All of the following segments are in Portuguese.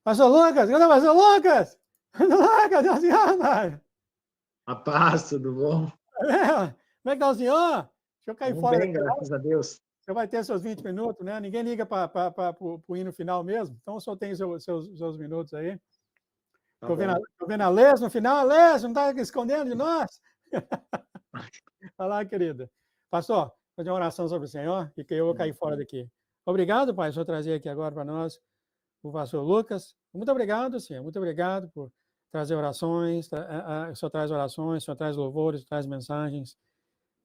Pastor Lucas, cadê o Pastor Lucas? Pastor Lucas, é o senhor, mano. A paz, tudo bom? Como é que tá o senhor? Deixa eu cair Vamos fora bem, daqui. graças a Deus. Você vai ter seus 20 minutos, né? Ninguém liga para o hino final mesmo. Então, o senhor tem seus minutos aí. Tá bom. Tô vendo a Alês no final. Alês, não está escondendo de nós? Olha lá, querida. Pastor, fazer uma oração sobre o Senhor e que eu vou cair fora daqui. Obrigado, Pai, o Senhor trazer aqui agora para nós o pastor Lucas. Muito obrigado, Senhor. Muito obrigado por trazer orações. O Senhor traz orações, o Senhor traz louvores, traz mensagens.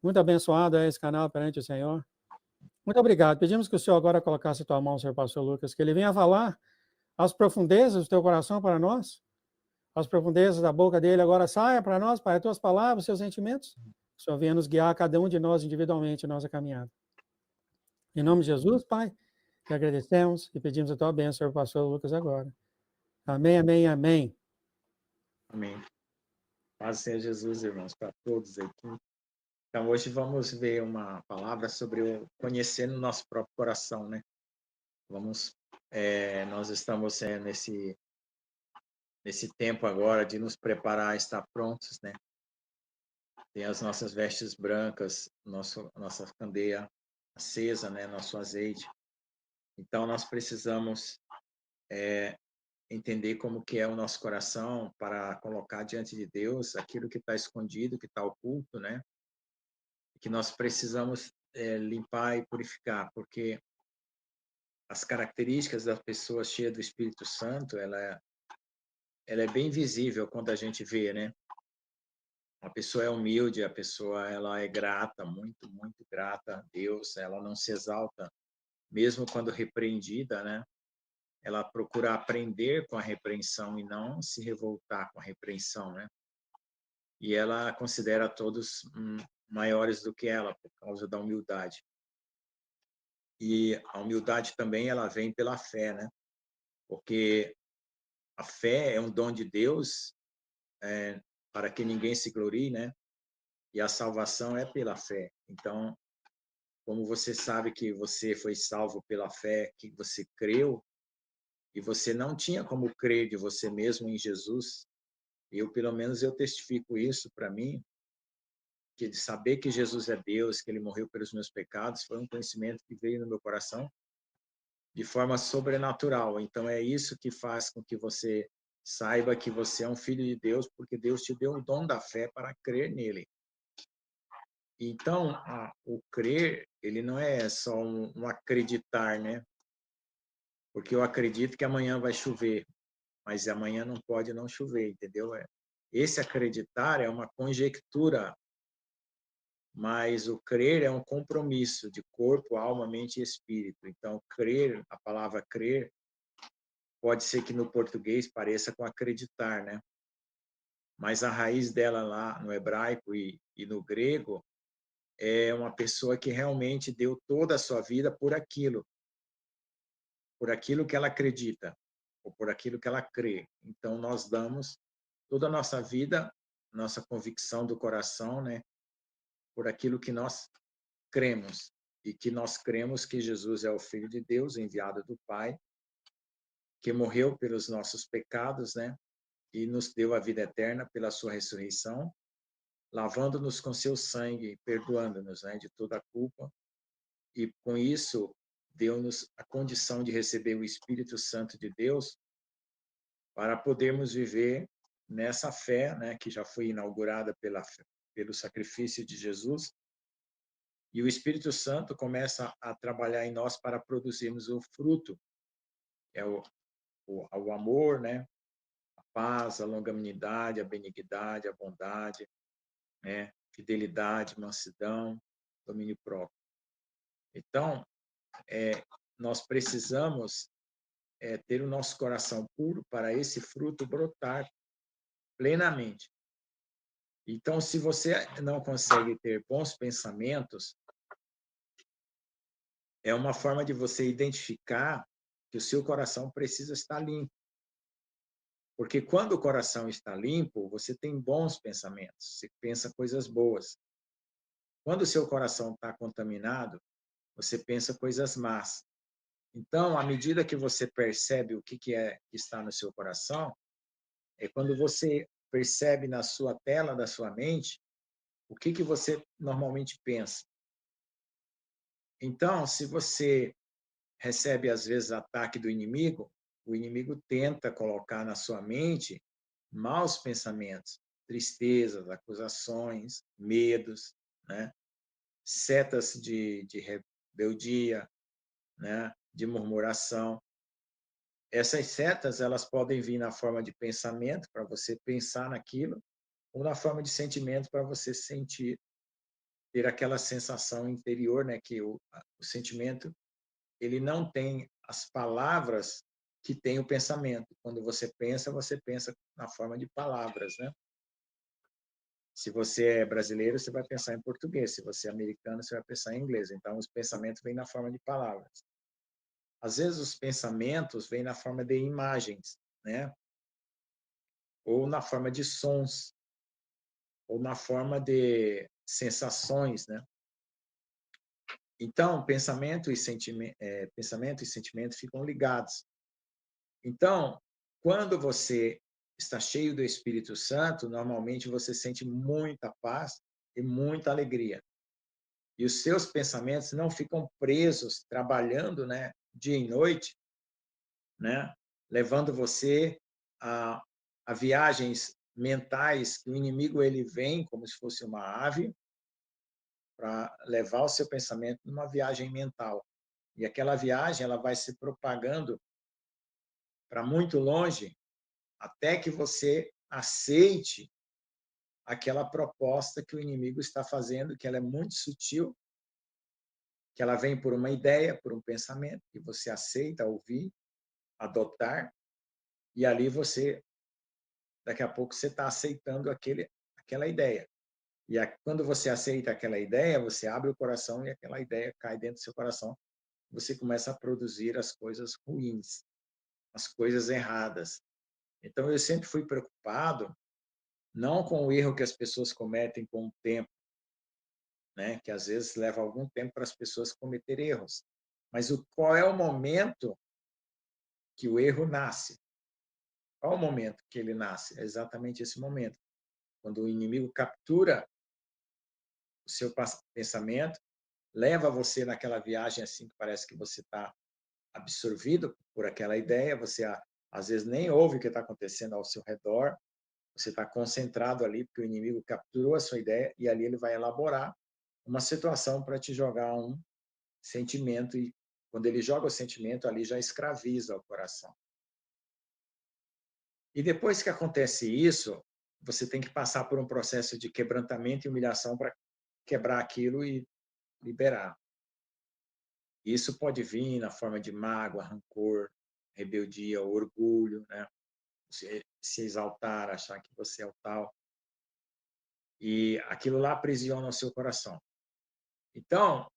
Muito abençoado é esse canal perante o Senhor. Muito obrigado. Pedimos que o Senhor agora colocasse a tua mão sobre o pastor Lucas, que ele venha falar as profundezas do teu coração para nós, as profundezas da boca dele agora saia para nós, Pai, as tuas palavras, os seus sentimentos. O Senhor venha nos guiar, cada um de nós individualmente, em nossa caminhada. Em nome de Jesus, Pai, que agradecemos e pedimos a tua bênção sobre o pastor Lucas agora. Amém, amém, amém. Amém. Paz seja Jesus, irmãos, para todos aqui. Então, hoje vamos ver uma palavra sobre o conhecer no nosso próprio coração, né? Nós estamos nesse tempo agora de nos preparar a estar prontos, né? Tem as nossas vestes brancas, nossa candeia acesa, né? Nosso azeite. Então, nós precisamos entender como que é o nosso coração para colocar diante de Deus aquilo que está escondido, que está oculto, né? Que nós precisamos limpar e purificar, porque as características da pessoa cheia do Espírito Santo, ela é bem visível quando a gente vê, né? A pessoa é humilde, a pessoa ela é grata, muito, muito grata a Deus, ela não se exalta, mesmo quando repreendida, né? Ela procura aprender com a repreensão e não se revoltar com a repreensão, né? E ela considera todos maiores do que ela por causa da humildade. E a humildade também ela vem pela fé, né? Porque a fé é um dom de Deus para que ninguém se glorie, né? E a salvação é pela fé. Então, como você sabe que você foi salvo pela fé, que você creu, e você não tinha como crer de você mesmo em Jesus, pelo menos eu testifico isso para mim, que de saber que Jesus é Deus, que ele morreu pelos meus pecados, foi um conhecimento que veio no meu coração de forma sobrenatural. Então é isso que faz com que você saiba que você é um filho de Deus, porque Deus te deu o dom da fé para crer nele. Então, o crer, ele não é só um acreditar, né? Porque eu acredito que amanhã vai chover, mas amanhã não pode não chover, entendeu? Esse acreditar é uma conjectura, mas o crer é um compromisso de corpo, alma, mente e espírito. Então, crer, a palavra crer, pode ser que no português pareça com acreditar, né? Mas a raiz dela lá no hebraico e no grego é uma pessoa que realmente deu toda a sua vida por aquilo que ela acredita, ou por aquilo que ela crê. Então, nós damos toda a nossa vida, nossa convicção do coração, né? Por aquilo que nós cremos. E que nós cremos que Jesus é o Filho de Deus, enviado do Pai, que morreu pelos nossos pecados, né? E nos deu a vida eterna pela sua ressurreição, lavando-nos com seu sangue, perdoando-nos, né, de toda a culpa. E com isso, deu-nos a condição de receber o Espírito Santo de Deus para podermos viver nessa fé, né, que já foi inaugurada pelo sacrifício de Jesus. E o Espírito Santo começa a trabalhar em nós para produzirmos o fruto, é o amor, né, a paz, a longanimidade, a benignidade, a bondade, né, fidelidade, mansidão, domínio próprio. Então, nós precisamos ter o nosso coração puro para esse fruto brotar plenamente. Então, se você não consegue ter bons pensamentos, é uma forma de você identificar que o seu coração precisa estar limpo. Porque quando o coração está limpo, você tem bons pensamentos, você pensa coisas boas. Quando o seu coração está contaminado, você pensa coisas más. Então, à medida que você percebe o que é que está no seu coração, é quando você percebe na sua tela da sua mente o que você normalmente pensa. Então, se você recebe, às vezes, ataque do inimigo, o inimigo tenta colocar na sua mente maus pensamentos, tristezas, acusações, medos, né? Setas de rebeldia, né? De murmuração. Essas setas, elas podem vir na forma de pensamento, para você pensar naquilo, ou na forma de sentimento, para você sentir, ter aquela sensação interior, né? Que o sentimento, ele não tem as palavras que tem o pensamento. Quando você pensa na forma de palavras, né? Se você é brasileiro, você vai pensar em português. Se você é americano, você vai pensar em inglês. Então, os pensamentos vêm na forma de palavras. Às vezes, os pensamentos vêm na forma de imagens, né? Ou na forma de sons, ou na forma de sensações, né? Então, pensamento e sentimento ficam ligados. Então, quando você está cheio do Espírito Santo, normalmente você sente muita paz e muita alegria. E os seus pensamentos não ficam presos, trabalhando, né, dia e noite, né, levando você a, a viagens mentais, que o inimigo ele vem como se fosse uma ave para levar o seu pensamento numa viagem mental. E aquela viagem ela vai se propagando para muito longe, até que você aceite aquela proposta que o inimigo está fazendo, que ela é muito sutil, que ela vem por uma ideia, por um pensamento, que você aceita ouvir, adotar, e ali você, daqui a pouco, você está aceitando aquela ideia. E quando você aceita aquela ideia, você abre o coração e aquela ideia cai dentro do seu coração. Você começa a produzir as coisas ruins, as coisas erradas. Então, eu sempre fui preocupado, não com o erro que as pessoas cometem com o tempo, né? Que às vezes leva algum tempo para as pessoas cometerem erros. Mas qual é o momento que o erro nasce? Qual o momento que ele nasce? É exatamente esse momento. Quando o inimigo captura o seu pensamento, leva você naquela viagem assim que parece que você está absorvido por aquela ideia, você às vezes nem ouve o que está acontecendo ao seu redor, você está concentrado ali porque o inimigo capturou a sua ideia e ali ele vai elaborar uma situação para te jogar um sentimento e quando ele joga o sentimento ali já escraviza o coração. E depois que acontece isso, você tem que passar por um processo de quebrantamento e humilhação para quebrar aquilo e liberar. Isso pode vir na forma de mágoa, rancor, rebeldia, orgulho, né? Você se exaltar, achar que você é o tal. E aquilo lá aprisiona o seu coração. Então,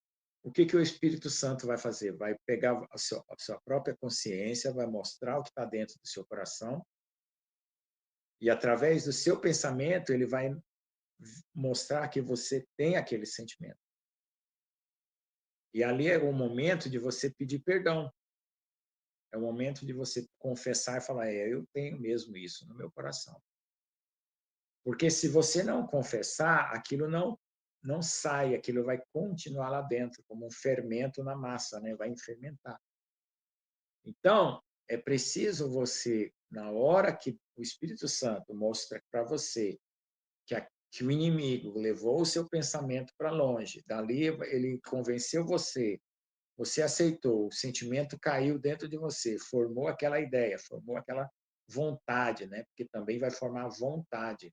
o que o Espírito Santo vai fazer? Vai pegar a sua própria consciência, vai mostrar o que está dentro do seu coração, e através do seu pensamento, ele vai mostrar que você tem aquele sentimento. E ali é o momento de você pedir perdão. É o momento de você confessar e falar, eu tenho mesmo isso no meu coração. Porque se você não confessar, aquilo não sai, aquilo vai continuar lá dentro, como um fermento na massa, né? Vai fermentar. Então, é preciso você, na hora que o Espírito Santo mostra para você que o inimigo levou o seu pensamento para longe, dali ele convenceu você, você aceitou, o sentimento caiu dentro de você, formou aquela ideia, formou aquela vontade, né? Porque também vai formar vontade.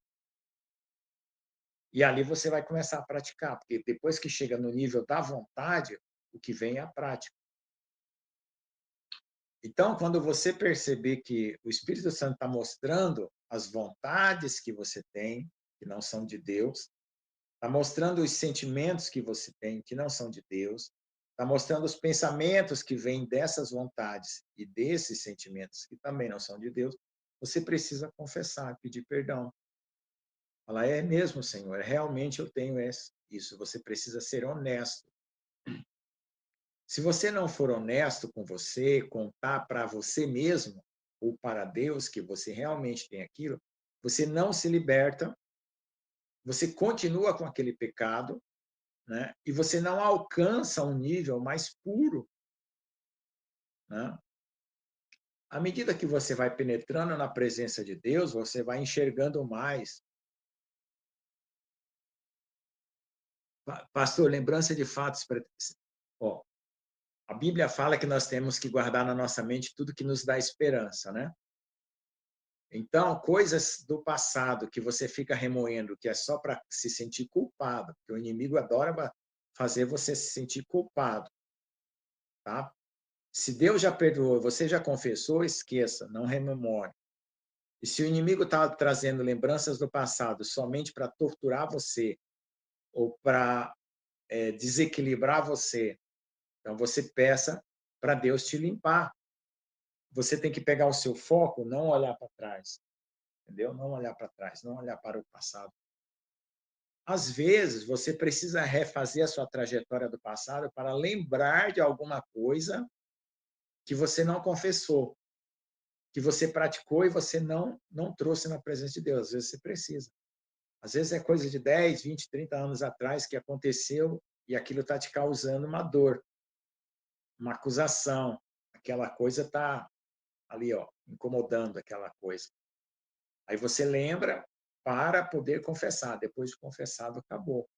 E ali você vai começar a praticar, porque depois que chega no nível da vontade, o que vem é a prática. Então, quando você perceber que o Espírito Santo está mostrando as vontades que você tem, que não são de Deus, está mostrando os sentimentos que você tem, que não são de Deus, está mostrando os pensamentos que vêm dessas vontades e desses sentimentos que também não são de Deus, você precisa confessar, pedir perdão. Falar, é mesmo, Senhor, realmente eu tenho isso. Você precisa ser honesto. Se você não for honesto com você, contar para você mesmo ou para Deus que você realmente tem aquilo, você não se liberta, você continua com aquele pecado, né? E você não alcança um nível mais puro, né? À medida que você vai penetrando na presença de Deus, você vai enxergando mais. Pastor, lembrança de fatos. Ó, a Bíblia fala que nós temos que guardar na nossa mente tudo que nos dá esperança, né? Então, coisas do passado que você fica remoendo, que é só para se sentir culpado, porque o inimigo adora fazer você se sentir culpado, tá? Se Deus já perdoou, você já confessou, esqueça, não rememore. E se o inimigo está trazendo lembranças do passado somente para torturar você ou para desequilibrar você, então você peça para Deus te limpar. Você tem que pegar o seu foco, não olhar para trás, entendeu? Não olhar para trás, não olhar para o passado. Às vezes, você precisa refazer a sua trajetória do passado para lembrar de alguma coisa que você não confessou, que você praticou e você não trouxe na presença de Deus. Às vezes você precisa. Às vezes é coisa de 10, 20, 30 anos atrás que aconteceu e aquilo está te causando uma dor, uma acusação. Aquela coisa está ali, ó, incomodando aquela coisa. Aí você lembra para poder confessar. Depois de confessado, acabou.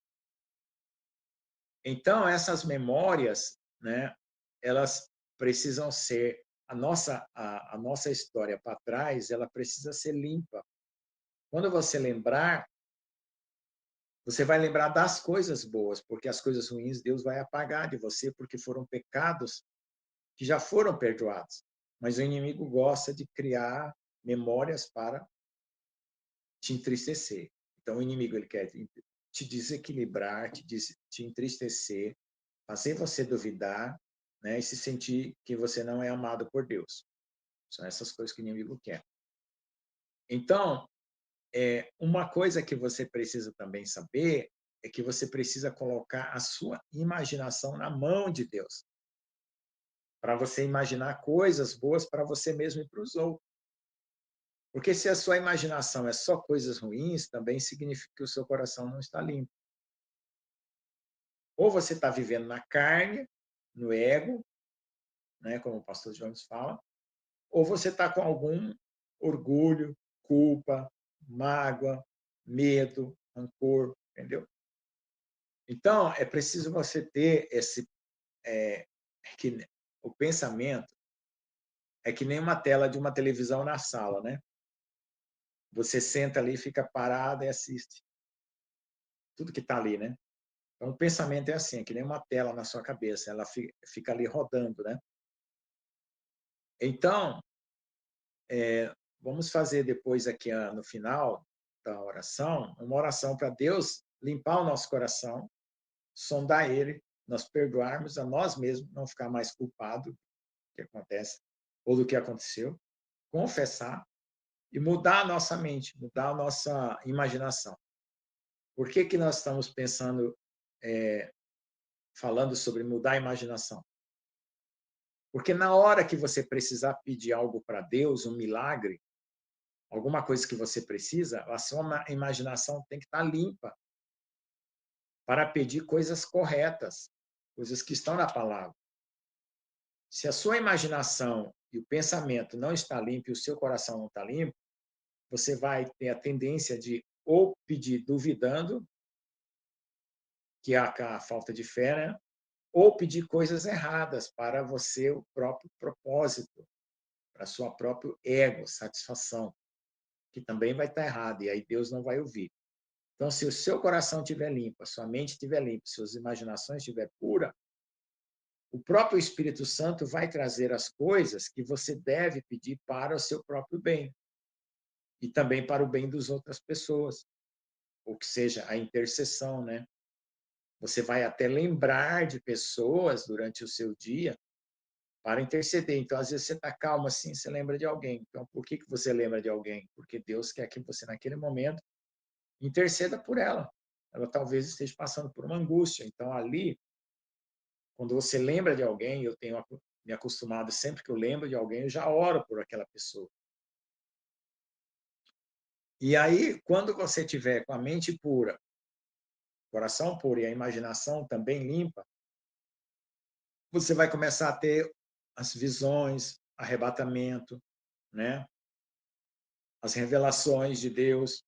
Então, essas memórias, né, elas precisam ser a nossa história para trás, ela precisa ser limpa. Quando você lembrar, você vai lembrar das coisas boas, porque as coisas ruins Deus vai apagar de você, porque foram pecados que já foram perdoados. Mas o inimigo gosta de criar memórias para te entristecer. Então, o inimigo ele quer te desequilibrar, te entristecer, fazer você duvidar, né, e se sentir que você não é amado por Deus. São essas coisas que o inimigo quer. Então, uma coisa que você precisa também saber é que você precisa colocar a sua imaginação na mão de Deus, para você imaginar coisas boas para você mesmo e para os outros. Porque se a sua imaginação é só coisas ruins, também significa que o seu coração não está limpo. Ou você está vivendo na carne, no ego, né, como o pastor Jones fala, ou você está com algum orgulho, culpa, mágoa, medo, rancor, entendeu? Então, é preciso você ter que o pensamento é que nem uma tela de uma televisão na sala, né? Você senta ali, fica parado e assiste tudo que está ali, né? Então, o pensamento é assim, é que nem uma tela na sua cabeça, ela fica ali rodando, né? Então, vamos fazer depois aqui no final da oração, uma oração para Deus limpar o nosso coração, sondar ele, nós perdoarmos a nós mesmos, não ficar mais culpado do que acontece ou do que aconteceu, confessar e mudar a nossa mente, mudar a nossa imaginação. Por que que nós estamos pensando, falando sobre mudar a imaginação? Porque na hora que você precisar pedir algo para Deus, um milagre, alguma coisa que você precisa, a sua imaginação tem que estar limpa para pedir coisas corretas, coisas que estão na palavra. Se a sua imaginação e o pensamento não está limpo e o seu coração não está limpo, você vai ter a tendência de ou pedir duvidando, que é a falta de fé, né? Ou pedir coisas erradas para você, o próprio propósito, para sua próprio ego, satisfação, que também vai estar errado, e aí Deus não vai ouvir. Então, se o seu coração estiver limpo, a sua mente estiver limpa, suas imaginações estiver pura, o próprio Espírito Santo vai trazer as coisas que você deve pedir para o seu próprio bem e também para o bem das outras pessoas, ou que seja a intercessão, né? Você vai até lembrar de pessoas durante o seu dia para interceder. Então, às vezes você está calmo assim, você lembra de alguém. Então, por que que você lembra de alguém? Porque Deus quer que você, naquele momento, interceda por ela. Ela talvez esteja passando por uma angústia. Então, ali, Quando você lembra de alguém, eu tenho me acostumado, sempre que eu lembro de alguém, eu já oro por aquela pessoa. E aí, quando você tiver com a mente pura, coração puro e a imaginação também limpa, você vai começar a ter as visões, arrebatamento, né? As revelações de Deus.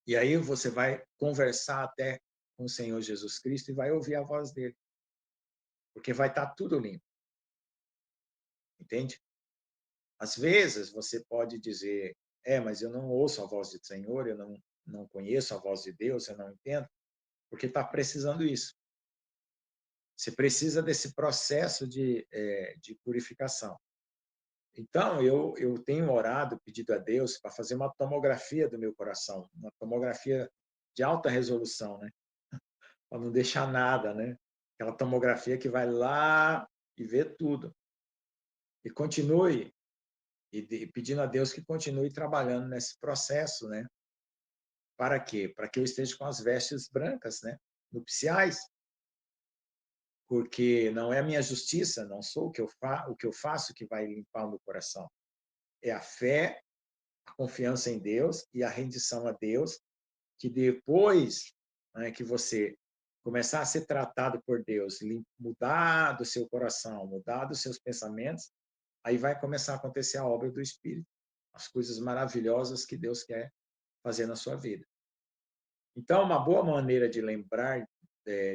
E aí você vai conversar até com o Senhor Jesus Cristo e vai ouvir a voz dele. Porque vai estar tudo limpo. Entende? Às vezes você pode dizer, mas eu não ouço a voz do Senhor, eu não conheço a voz de Deus, eu não entendo, porque está precisando isso. Você precisa desse processo de purificação. Então, eu tenho orado, pedido a Deus para fazer uma tomografia do meu coração, uma tomografia de alta resolução, né? Para não deixar nada, né? Aquela tomografia que vai lá e vê tudo. E continue, e pedindo a Deus que continue trabalhando nesse processo, né? Para quê? Para que eu esteja com as vestes brancas, né? Nupciais. Porque não é a minha justiça, não sou o que eu faço que vai limpar o meu coração. É a fé, a confiança em Deus e a rendição a Deus, que depois, né, que você começar a ser tratado por Deus, mudar do seu coração, mudar dos seus pensamentos, aí vai começar a acontecer a obra do Espírito, as coisas maravilhosas que Deus quer fazer na sua vida. Então, uma boa maneira de lembrar,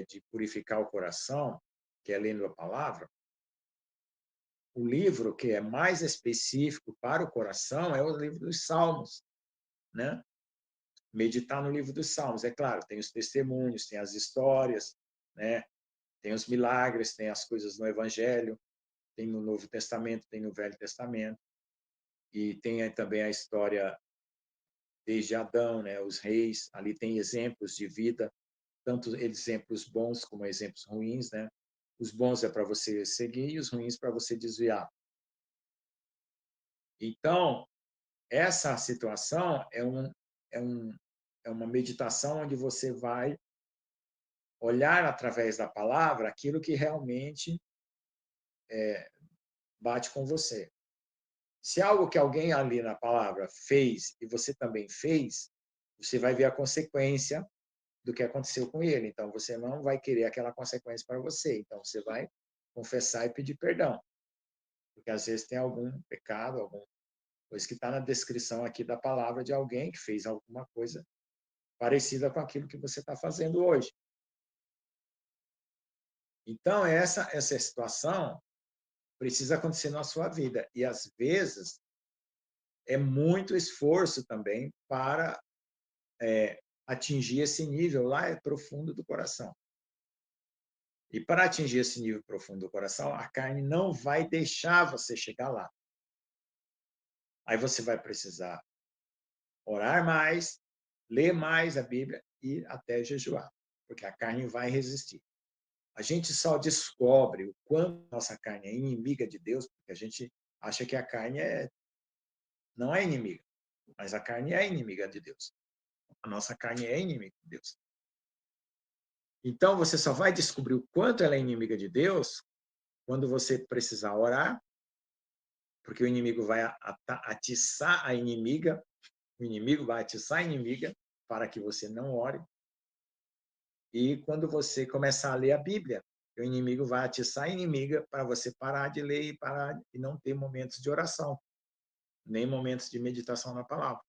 de purificar o coração, que é lendo a palavra, o livro que é mais específico para o coração é o livro dos Salmos, né? Meditar no livro dos Salmos, é claro, tem os testemunhos, tem as histórias, né? Tem os milagres, tem as coisas no Evangelho, tem no Novo Testamento, tem no Velho Testamento, e tem também a história desde Adão, né? Os reis, ali tem exemplos de vida, tanto exemplos bons como exemplos ruins, né? Os bons é para você seguir e os ruins para você desviar. Então, essa situação é, um, é uma meditação onde você vai olhar através da palavra aquilo que realmente bate com você. Se algo que alguém ali na palavra fez e você também fez, você vai ver a consequência do que aconteceu com ele. Então, você não vai querer aquela consequência para você. Então, você vai confessar e pedir perdão. Porque às vezes tem algum pecado, alguma coisa que está na descrição aqui da palavra de alguém que fez alguma coisa parecida com aquilo que você está fazendo hoje. Então, essa situação precisa acontecer na sua vida. E, às vezes, é muito esforço também para atingir esse nível lá profundo do coração. E para atingir esse nível profundo do coração, a carne não vai deixar você chegar lá. Aí você vai precisar orar mais, ler mais a Bíblia e até jejuar, porque a carne vai resistir. A gente só descobre o quanto nossa carne é inimiga de Deus, porque a gente acha que a carne não é inimiga, mas a carne é inimiga de Deus. A nossa carne é inimiga de Deus. Então, você só vai descobrir o quanto ela é inimiga de Deus quando você precisar orar, porque o inimigo vai atiçar a inimiga, o inimigo vai atiçar a inimiga para que você não ore. E quando você começar a ler a Bíblia, o inimigo vai atiçar a inimiga para você parar de ler e parar e não ter momentos de oração, nem momentos de meditação na palavra.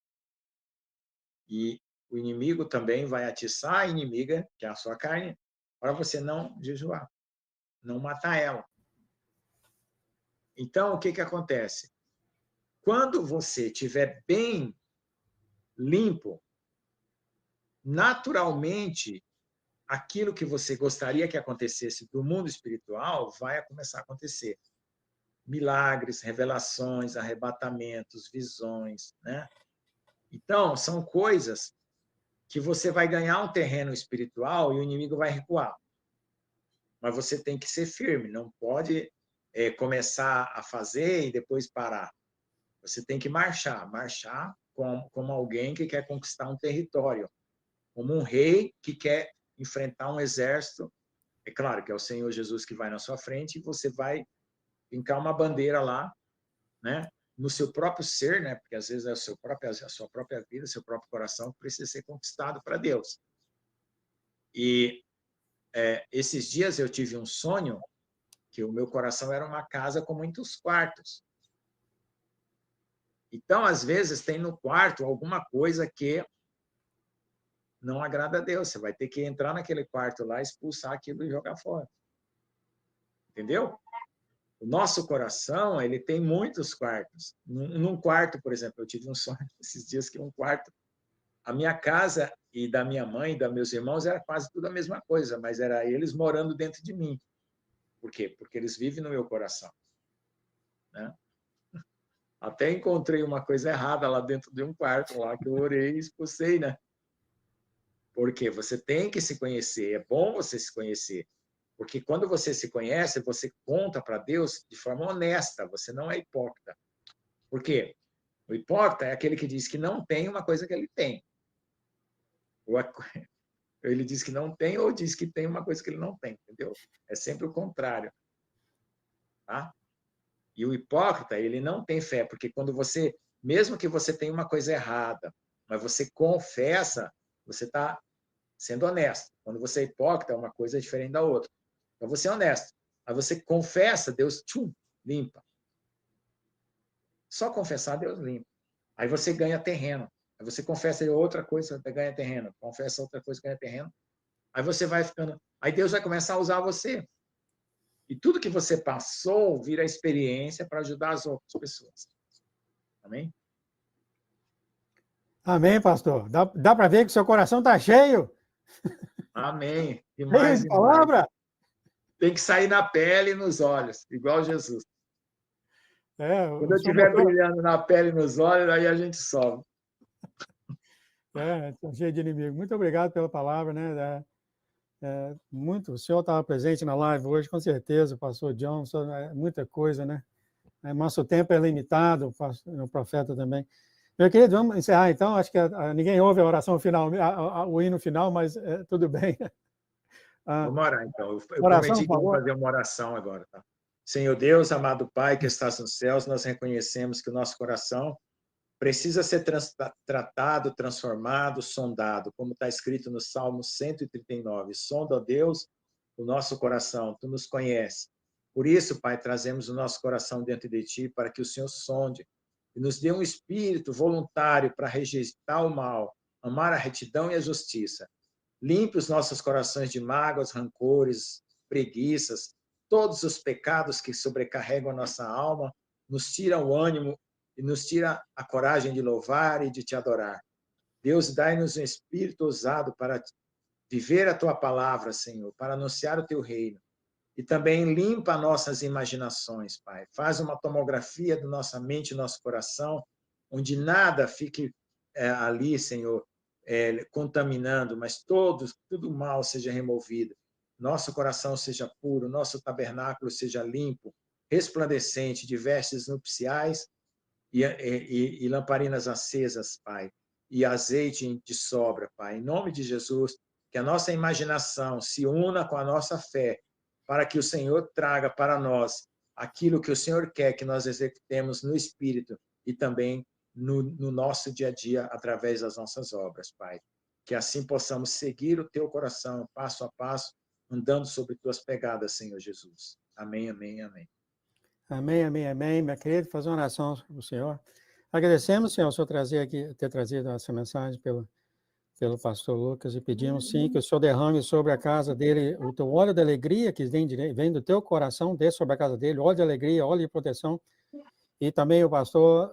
E o inimigo também vai atiçar a inimiga, que é a sua carne, para você não jejuar, não matar ela. Então, o que acontece? Quando você estiver bem limpo, naturalmente, aquilo que você gostaria que acontecesse do mundo espiritual vai começar a acontecer. Milagres, revelações, arrebatamentos, visões, né? Então, são coisas que você vai ganhar um terreno espiritual e o inimigo vai recuar. Mas você tem que ser firme, não pode começar a fazer e depois parar. Você tem que marchar como alguém que quer conquistar um território, como um rei que quer enfrentar um exército É claro que é o Senhor Jesus que vai na sua frente e você vai fincar uma bandeira lá, né? No seu próprio ser, né? Porque às vezes é a sua própria vida, seu próprio coração que precisa ser conquistado para Deus. E esses dias eu tive um sonho que o meu coração era uma casa com muitos quartos. Então, às vezes, tem no quarto alguma coisa que não agrada a Deus. Você vai ter que entrar naquele quarto lá, expulsar aquilo e jogar fora. Entendeu? O nosso coração, ele tem muitos quartos. Num quarto, por exemplo, eu tive um sonho esses dias que um quarto, a minha casa e da minha mãe e dos meus irmãos era quase tudo a mesma coisa, mas era eles morando dentro de mim. Por quê? Porque eles vivem no meu coração, né? Até encontrei uma coisa errada lá dentro de um quarto, lá que eu orei e expulsei, né? Porque você tem que se conhecer, é bom você se conhecer. Porque quando você se conhece, você conta para Deus de forma honesta, você não é hipócrita. Por quê? O hipócrita é aquele que diz que não tem uma coisa que ele tem. Ou ele diz que não tem ou diz que tem uma coisa que ele não tem, entendeu? É sempre o contrário. Tá? E o hipócrita, ele não tem fé, porque quando você, mesmo que você tenha uma coisa errada, mas você confessa, você está sendo honesto. Quando você é hipócrita, uma coisa é diferente da outra. Então você é honesto. Aí você confessa, Deus limpa. Só confessar, Deus limpa. Aí você ganha terreno. Aí você confessa outra coisa, você ganha terreno. Confessa outra coisa, ganha terreno. Aí você vai ficando. Aí Deus vai começar a usar você. E tudo que você passou vira experiência para ajudar as outras pessoas. Amém? Amém, pastor. Dá para ver que seu coração está cheio? Amém. Cheio Demais, de demais. palavra? Tem que sair na pele e nos olhos, igual Jesus. Quando O eu senhor estiver botou... brilhando na pele e nos olhos, aí a gente sobe. Está cheio de inimigo. Muito obrigado pela palavra, né? Muito. O senhor estava presente na live hoje, com certeza, pastor John, muita coisa, né? Nosso tempo é limitado, o profeta também. Meu querido, vamos encerrar então. Acho que ninguém ouve a oração final, o hino final, mas tudo bem. Vamos orar, então. Eu Oração, prometi por que eu vou favor. fazer uma oração agora, tá? Senhor Deus, amado Pai que estás nos céus, nós reconhecemos que o nosso coração precisa ser tratado, transformado, sondado, como está escrito no Salmo 139. Sonda, ó Deus, o nosso coração, tu nos conheces. Por isso, Pai, trazemos o nosso coração dentro de ti para que o Senhor sonde e nos dê um espírito voluntário para rejeitar o mal, amar a retidão e a justiça. Limpe os nossos corações de mágoas, rancores, preguiças, todos os pecados que sobrecarregam a nossa alma, nos tiram o ânimo e nos tira a coragem de louvar e de te adorar. Deus, dai-nos um espírito ousado para viver a tua palavra, Senhor, para anunciar o teu reino. E também limpa nossas imaginações, Pai. Faz uma tomografia da nossa mente e nosso coração, onde nada fique ali, Senhor, contaminando, mas tudo mal seja removido. Nosso coração seja puro, nosso tabernáculo seja limpo, resplandecente, de vestes nupciais e lamparinas acesas, Pai, e azeite de sobra, Pai. Em nome de Jesus, que a nossa imaginação se una com a nossa fé, para que o Senhor traga para nós aquilo que o Senhor quer que nós executemos no Espírito e também no nosso dia a dia, através das nossas obras, Pai. Que assim possamos seguir o teu coração, passo a passo, andando sobre tuas pegadas, Senhor Jesus. Amém, amém, amém. Amém, amém, amém. Minha querida, fazer uma oração para o Senhor. Agradecemos, Senhor, o Senhor ter trazido essa mensagem pelo pastor Lucas e pedimos, sim, que o Senhor derrame sobre a casa dele o teu óleo de alegria que vem do teu coração, dê sobre a casa dele, óleo de alegria, óleo de proteção, e também o pastor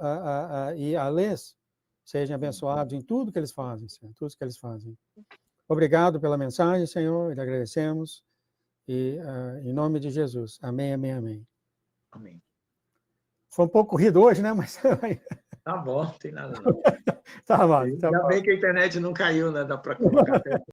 e a Lês sejam abençoados em tudo que eles fazem, Senhor, tudo que eles fazem. Obrigado pela mensagem, Senhor, e agradecemos, e em nome de Jesus. Amém, amém, amém. Amém. Foi um pouco corrido hoje, né? Mas Tá bom, não tem nada não. tá bom. Ainda bem que a internet não caiu, né? Dá para colocar até